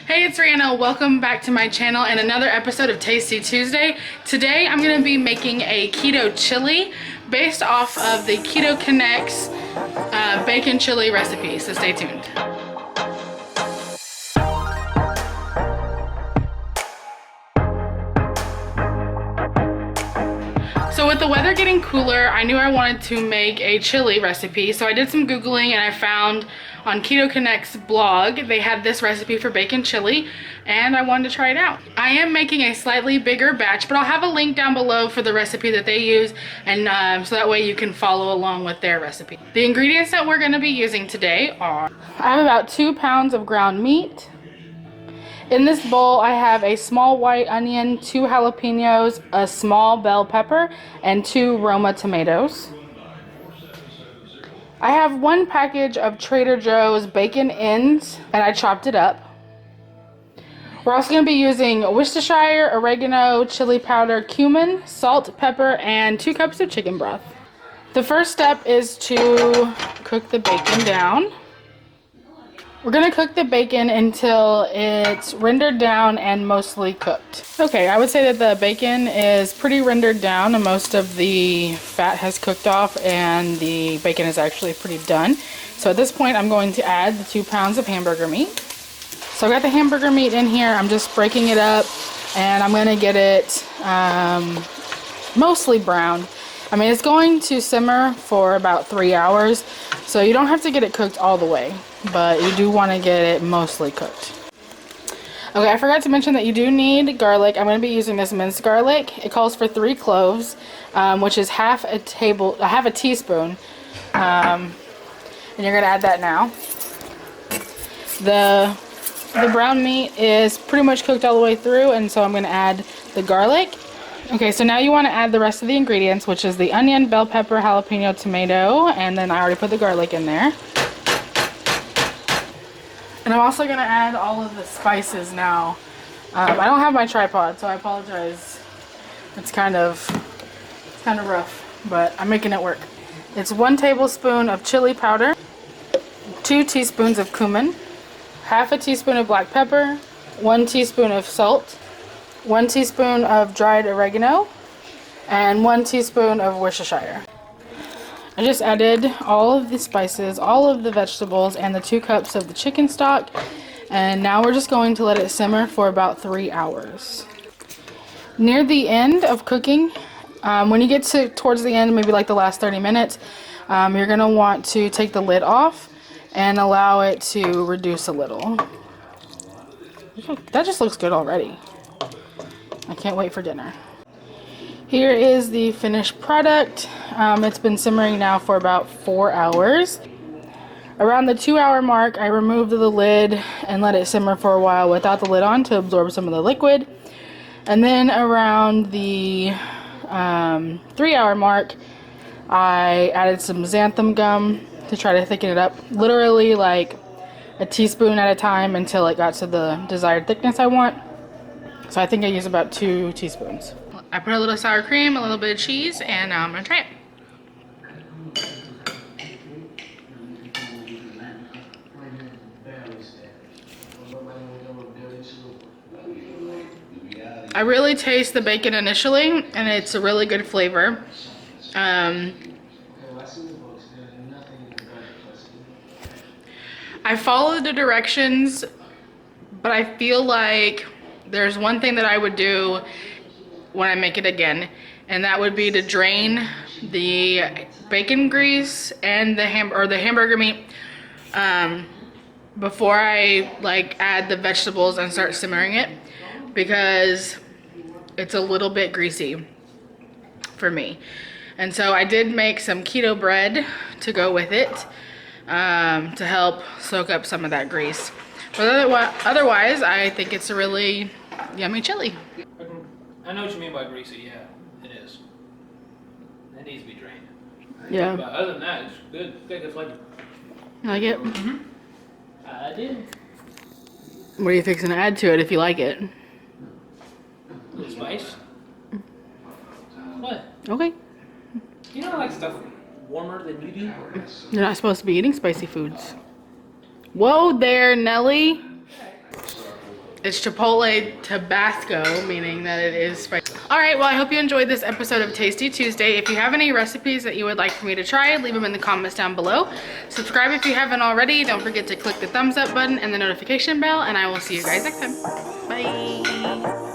Hey, it's Rhianna. Welcome back to my channel and another episode of Tasty Tuesday. Today I'm going to be making a keto chili based off of the Keto Connects bacon chili recipe, so stay tuned. So with the weather getting cooler, I knew I wanted to make a chili recipe, so I did some Googling and I found on Keto Connects blog, they had this recipe for bacon chili and I wanted to try it out. I am making a slightly bigger batch, but I'll have a link down below for the recipe that they use, and so that way you can follow along with their recipe. The ingredients that we're going to be using today are, I have about 2 pounds of ground meat. In this bowl, I have a small white onion, 2 jalapenos, a small bell pepper, and 2 Roma tomatoes. I have 1 package of Trader Joe's bacon ends, and I chopped it up. We're also going to be using Worcestershire, oregano, chili powder, cumin, salt, pepper, and 2 cups of chicken broth. The first step is to cook the bacon down. We're going to cook the bacon until it's rendered down and mostly cooked. Okay, I would say that the bacon is pretty rendered down and most of the fat has cooked off and the bacon is actually pretty done. So at this point I'm going to add the 2 pounds of hamburger meat. So I got the hamburger meat in here, I'm just breaking it up and I'm going to get it mostly brown. I mean, it's going to simmer for about 3 hours, so you don't have to get it cooked all the way, but you do want to get it mostly cooked. Okay, I forgot to mention that you do need garlic. I'm going to be using this minced garlic. It calls for 3 cloves, which is half a teaspoon, and you're going to add that now. The brown meat is pretty much cooked all the way through, and so I'm going to add the garlic. Okay, so now you want to add the rest of the ingredients, which is the onion, bell pepper, jalapeno, tomato, and then I already put the garlic in there. And I'm also going to add all of the spices now. I don't have my tripod, so I apologize. It's kind of rough, but I'm making it work. It's 1 tablespoon of chili powder, 2 teaspoons of cumin, half a teaspoon of black pepper, 1 teaspoon of salt, 1 teaspoon of dried oregano, and 1 teaspoon of Worcestershire. I just added all of the spices, all of the vegetables, and the 2 cups of the chicken stock, and now we're just going to let it simmer for about 3 hours. Near the end of cooking, when you get towards the end, maybe like the last 30 minutes, you're going to want to take the lid off and allow it to reduce a little. That just looks good already. I can't wait for dinner. Here is the finished product. It's been simmering now for about 4 hours. Around the 2-hour mark, I removed the lid and let it simmer for a while without the lid on to absorb some of the liquid. And then around the 3-hour mark, I added some xanthan gum to try to thicken it up. Literally like a teaspoon at a time until it got to the desired thickness I want. So I think I use about 2 teaspoons. I put a little sour cream, a little bit of cheese, and now I'm gonna try it. I really taste the bacon initially, and it's a really good flavor. I followed the directions, but I feel like there's one thing that I would do when I make it again, and that would be to drain the bacon grease and the hamburger meat before I add the vegetables and start simmering it, because it's a little bit greasy for me. And so I did make some keto bread to go with it to help soak up some of that grease. But otherwise, I think it's a really yummy chili. I know what you mean by greasy, yeah, it is. It needs to be drained. Yeah. But other than that, it's good. It's got good flavor. You like it? Mm-hmm. I did. What are you fixing to add to it if you like it? A little spice. What? Okay. You know I like stuff warmer than you do? You're not supposed to be eating spicy foods. Whoa there, Nelly. It's Chipotle Tabasco, meaning that it is spicy. All right, well, I hope you enjoyed this episode of Tasty Tuesday. If you have any recipes that you would like for me to try, leave them in the comments down below. Subscribe if you haven't already. Don't forget to click the thumbs up button and the notification bell, and I will see you guys next time. Bye.